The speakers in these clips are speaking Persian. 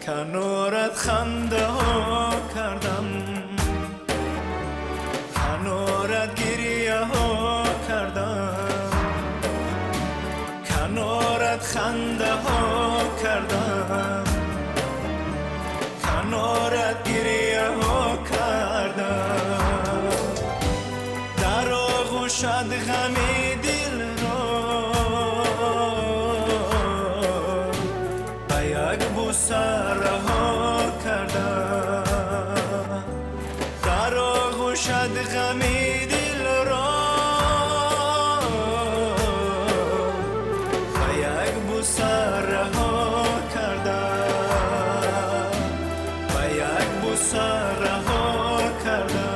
کنارت خنده ها کردم، کنارت گریه ها کردم، کنارت خنده ها کردم، کنارت گریه ها کردم. در آغوشت غمی دل را به یک بوسه رها کردم. در آغوشت غمی دل را به یک بوسه رها کردم، به یک بوسه رها کردم.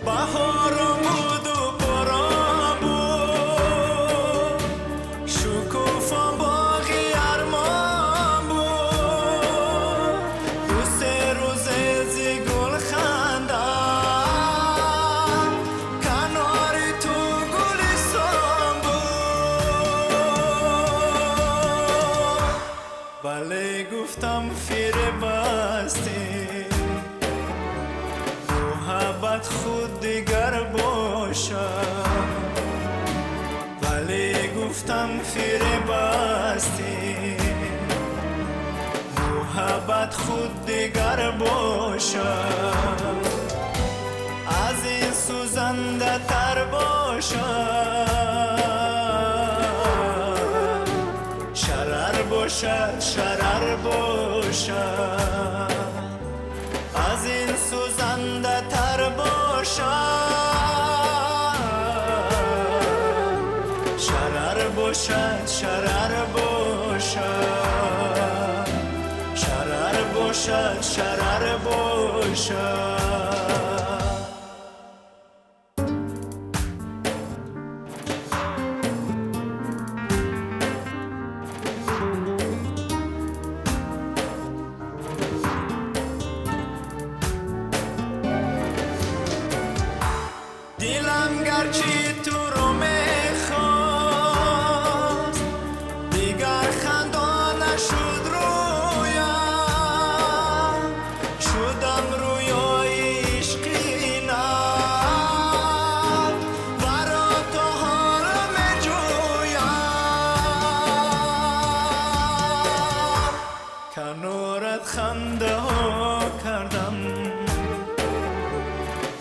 بهارم بود و باران بود، شکوفا باغی ارمان بود. دو سه روز زی گل خندم، کنار تو گلستان بود. ولی گفتم فریب بستی، محبت خود دیگر باشد. ولی گفتم فریب بستی، محبت خود دیگر باشد. از این سوزنده تر باشد، شرر باشد، شرر باشد. از این سوزنده تر باشد، شرر باشد، شرر باشد. شرر باشد، شرر باشد. دلم گرچه تو رو میخواست، دیگر خنده نشد رویم. شدم رویای عشقی ناب، برا تو حالا میجویم. کنارت خنده ها کردم،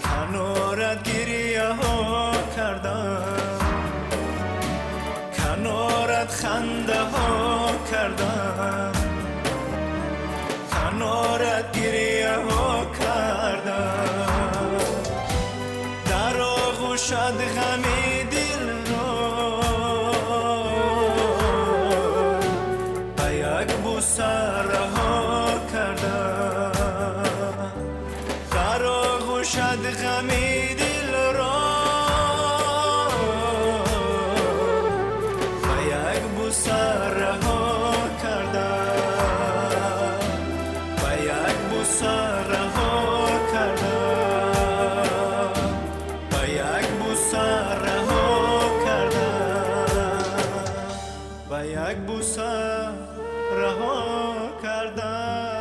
کنارت گریه ها کردم، کنارت خنده ها کردم، کنارت گریه ها کردم. در آغوشت غمی دل را به یک بوسه رها کردم. در آغوشت غمی دل را به یک بوسه رها کردم، به یک بوسه رها کردم، به یک بوسه رها کردم، به یک بوسه رها کردم.